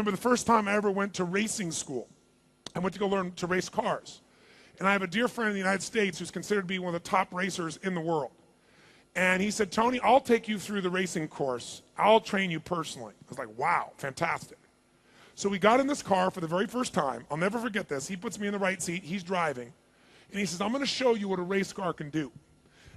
remember the first time I ever went to racing school. I went to go learn to race cars. And I have a dear friend in the United States who's considered to be one of the top racers in the world. And he said, Tony, I'll take you through the racing course. I'll train you personally. I was like, wow, fantastic. So we got in this car for the very first time. I'll never forget this. He puts me in the right seat. He's driving. And he says, I'm going to show you what a race car can do.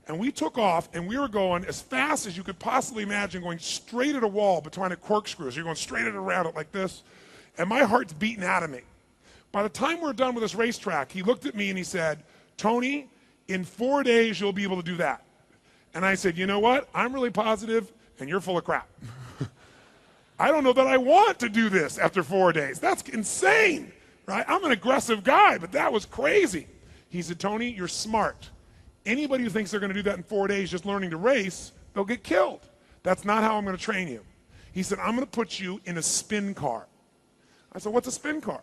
And we took off, and we were going as fast as you could possibly imagine, going straight at a wall between a corkscrew. So you're going straight at around it like this. And my heart's beating out of me. By the time we're done with this racetrack, he looked at me and he said, Tony, in 4 days, you'll be able to do that. And I said, you know what? I'm really positive, and you're full of crap. I don't know that I want to do this after 4 days. That's insane, right? I'm an aggressive guy, but that was crazy. He said, Tony, you're smart. Anybody who thinks they're going to do that in 4 days just learning to race, they'll get killed. That's not how I'm going to train you. He said, I'm going to put you in a spin car. I said, what's a spin car?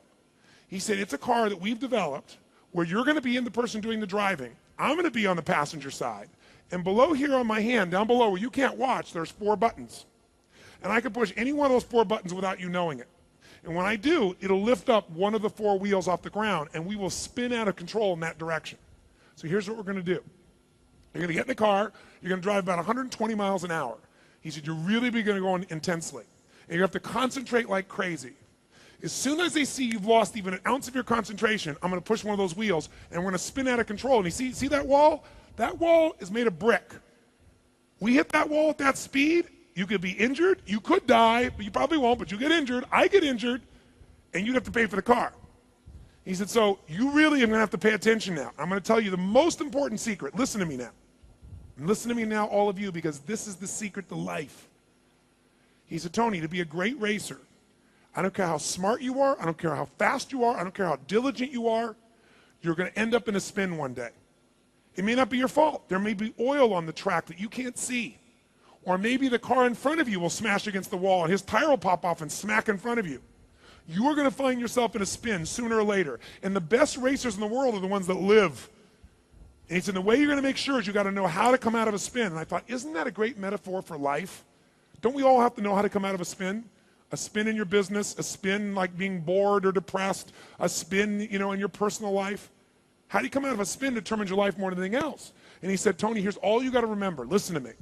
He said, it's a car that we've developed where you're going to be in the person doing the driving. I'm going to be on the passenger side. And below here on my hand, down below where you can't watch, there's 4 buttons. And I can push any one of those 4 buttons without you knowing it. And when I do, it'll lift up one of the 4 wheels off the ground, and we will spin out of control in that direction. So here's what we're going to do. You're going to get in the car. You're going to drive about 120 miles an hour. He said, you're really going to go on intensely. And you have to concentrate like crazy. As soon as they see you've lost even an ounce of your concentration, I'm going to push one of those wheels, and we're going to spin out of control. And you see that wall? That wall is made of brick. We hit that wall at that speed, you could be injured, you could die, but you probably won't, but you get injured, I get injured, and you'd have to pay for the car. He said, so you really are going to have to pay attention now. I'm going to tell you the most important secret. Listen to me now. And listen to me now, all of you, because this is the secret to life. He said, Tony, to be a great racer, I don't care how smart you are, I don't care how fast you are, I don't care how diligent you are, you're going to end up in a spin one day. It may not be your fault. There may be oil on the track that you can't see. Or maybe the car in front of you will smash against the wall and his tire will pop off and smack in front of you. You are going to find yourself in a spin sooner or later. And the best racers in the world are the ones that live. And he said, the way you're going to make sure is you got to know how to come out of a spin. And I thought, isn't that a great metaphor for life? Don't we all have to know how to come out of a spin? A spin in your business, a spin like being bored or depressed, a spin, in your personal life. How do you come out of a spin determines your life more than anything else. And he said, Tony, here's all you got to remember. Listen to me.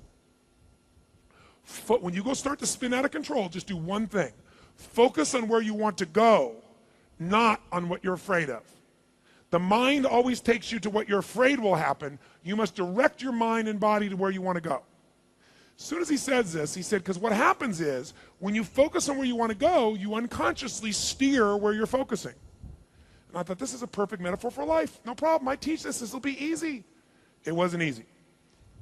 When you go start to spin out of control, just do one thing. Focus on where you want to go, not on what you're afraid of. The mind always takes you to what you're afraid will happen. You must direct your mind and body to where you want to go. As soon as he says this, he said, because what happens is, when you focus on where you want to go, you unconsciously steer where you're focusing. And I thought, this is a perfect metaphor for life. No problem. I teach this. This will be easy. It wasn't easy.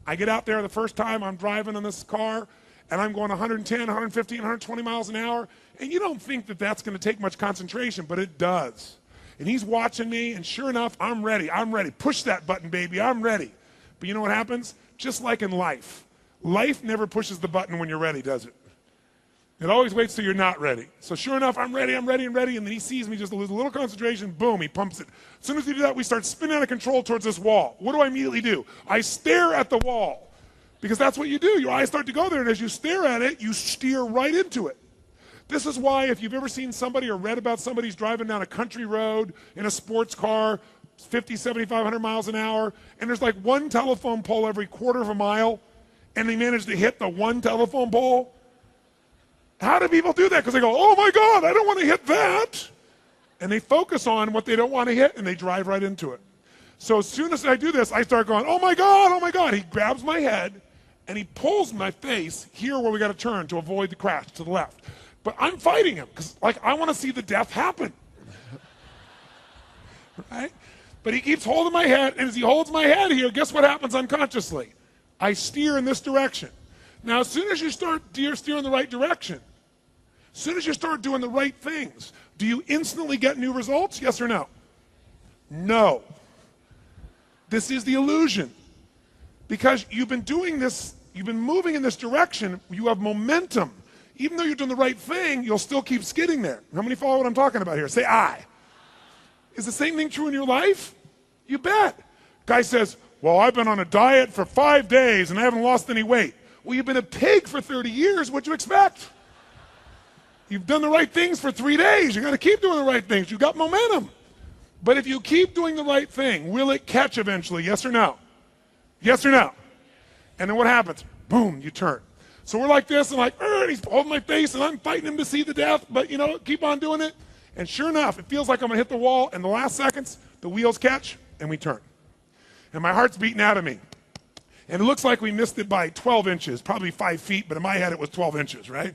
I get out there the first time I'm driving in this car, and I'm going 110, 115, 120 miles an hour, and you don't think that that's going to take much concentration, but it does. And he's watching me, and sure enough, I'm ready. I'm ready. Push that button, baby. I'm ready. But you know what happens? Just like in life. Life never pushes the button when you're ready, does it? It always waits till you're not ready. So sure enough, I'm ready, and then he sees me just lose a little concentration, boom, he pumps it. As soon as we do that, we start spinning out of control towards this wall. What do I immediately do? I stare at the wall, because that's what you do. Your eyes start to go there, and as you stare at it, you steer right into it. This is why if you've ever seen somebody or read about somebody who's driving down a country road in a sports car, 50, 75, 100 miles an hour, and there's like one telephone pole every quarter of a mile, and they manage to hit the one telephone pole. How do people do that? Because they go, oh my God, I don't want to hit that. And they focus on what they don't want to hit, and they drive right into it. So as soon as I do this, I start going, oh my God, oh my God. He grabs my head, and he pulls my face here where we got to turn to avoid the crash to the left. But I'm fighting him, because I want to see the death happen. Right? But he keeps holding my head, and as he holds my head here, guess what happens unconsciously? I steer in this direction. Now, as soon as you start steering the right direction, as soon as you start doing the right things, do you instantly get new results? Yes or no? No. This is the illusion. Because you've been doing this, you've been moving in this direction, you have momentum. Even though you're doing the right thing, you'll still keep skidding there. How many follow what I'm talking about here? Say I. Is the same thing true in your life? You bet. Guy says, well, I've been on a diet for 5 days and I haven't lost any weight. Well, you've been a pig for 30 years. What'd you expect? You've done the right things for 3 days. You got to keep doing the right things. You've got momentum. But if you keep doing the right thing, will it catch eventually? Yes or no? Yes or no? And then what happens? Boom, you turn. So we're like this, and like, he's holding my face, and I'm fighting him to see the death, but you know, keep on doing it. And sure enough, it feels like I'm gonna hit the wall, and the last seconds, the wheels catch, and we turn. And my heart's beating out of me. And it looks like we missed it by 12 inches, probably 5 feet, but in my head it was 12 inches, right?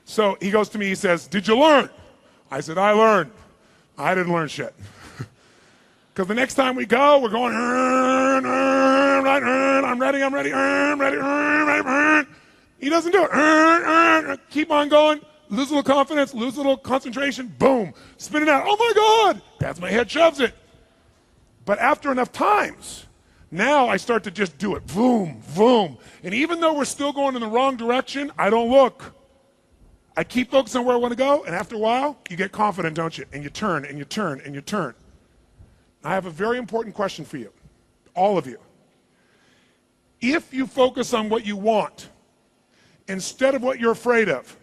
So he goes to me, he says, did you learn? I said, I learned. I didn't learn shit. Because the next time we go, we're going, I'm ready. He doesn't do it. Keep on going. Lose a little confidence, lose a little concentration, boom, spin it out. Oh my God, that's my head shoves it. But after enough times, now I start to just do it, boom, boom. And even though we're still going in the wrong direction, I don't look. I keep focusing on where I want to go, and after a while, you get confident, don't you? And you turn, and you turn, and you turn. I have a very important question for you, all of you. If you focus on what you want instead of what you're afraid of,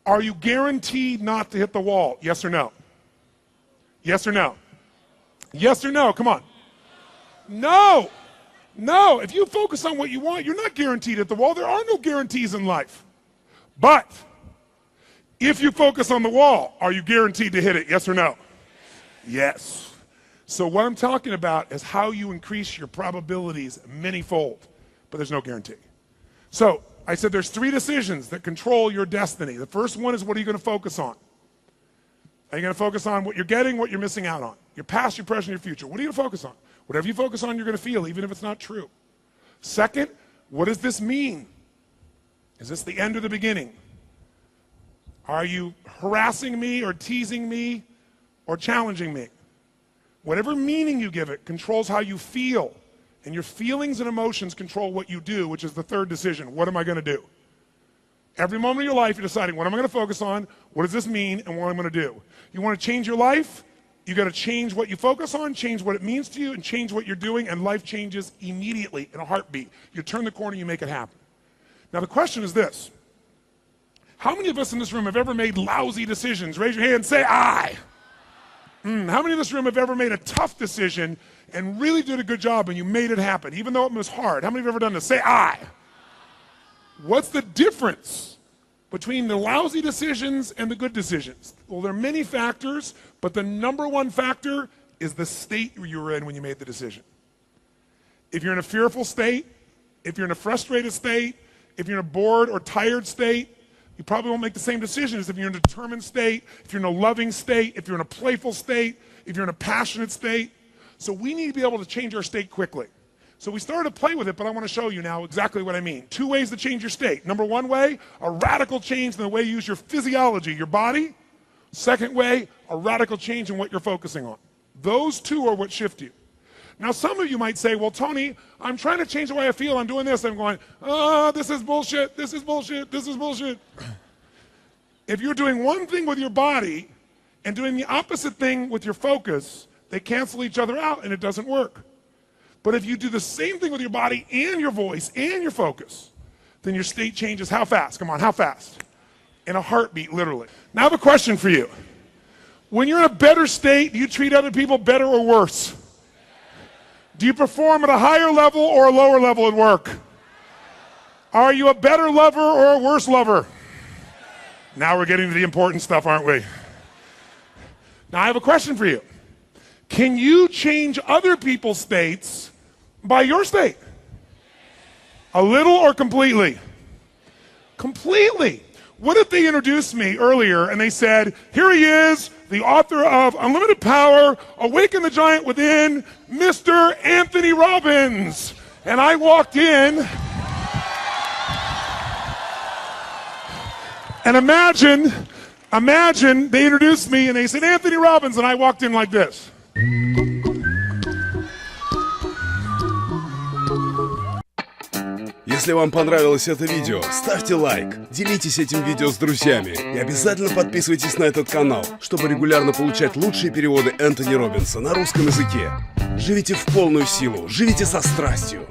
are you guaranteed not to hit the wall? Yes or no? Yes or no? Yes or no? Come on. No. No. If you focus on what you want, you're not guaranteed to hit the wall. There are no guarantees in life. But if you focus on the wall, are you guaranteed to hit it? Yes or no? Yes. So what I'm talking about is how you increase your probabilities many-fold, but there's no guarantee. So I said there's 3 decisions that control your destiny. The first one is, what are you going to focus on? Are you going to focus on what you're getting, what you're missing out on? Your past, your present, your future. What are you going to focus on? Whatever you focus on, you're going to feel, even if it's not true. Second, what does this mean? Is this the end or the beginning? Are you harassing me or teasing me or challenging me? Whatever meaning you give it controls how you feel. And your feelings and emotions control what you do, which is the third decision. What am I going to do? Every moment of your life, you're deciding, what am I going to focus on? What does this mean? And what I'm going to do. You want to change your life? You got to change what you focus on, change what it means to you, and change what you're doing, and life changes immediately in a heartbeat. You turn the corner, you make it happen. Now the question is this. How many of us in this room have ever made lousy decisions? Raise your hand and say, I. How many in this room have ever made a tough decision and really did a good job and you made it happen, even though it was hard? How many have ever done this? Say, I. What's the difference between the lousy decisions and the good decisions? Well, there are many factors, but the number one factor is the state you were in when you made the decision. If you're in a fearful state, if you're in a frustrated state, if you're in a bored or tired state, you probably won't make the same decision as if you're in a determined state, if you're in a loving state, if you're in a playful state, if you're in a passionate state. So we need to be able to change our state quickly. So we started to play with it, but I want to show you now exactly what I mean. 2 ways to change your state. Number 1 way, a radical change in the way you use your physiology, your body. Second way, a radical change in what you're focusing on. Those 2 are what shift you. Now some of you might say, well, Tony, I'm trying to change the way I feel. I'm doing this. I'm going, oh, this is bullshit. This is bullshit. This is bullshit. If you're doing one thing with your body and doing the opposite thing with your focus, they cancel each other out and it doesn't work. But if you do the same thing with your body and your voice and your focus, then your state changes how fast? Come on, how fast? In a heartbeat, literally. Now I have a question for you. When you're in a better state, do you treat other people better or worse? Do you perform at a higher level or a lower level at work? Are you a better lover or a worse lover? Now we're getting to the important stuff, aren't we? Now I have a question for you. Can you change other people's states by your state? A little or completely? Completely. What if they introduced me earlier and they said, here he is, the author of Unlimited Power, Awaken the Giant Within, Mr. Энтони Роббинс. And I walked in, and imagine they introduced me and they said, Энтони Роббинс, and I walked in like this. Если вам понравилось это видео, ставьте лайк, делитесь этим видео с друзьями и обязательно подписывайтесь на этот канал, чтобы регулярно получать лучшие переводы Энтони Роббинса на русском языке. Живите в полную силу, живите со страстью.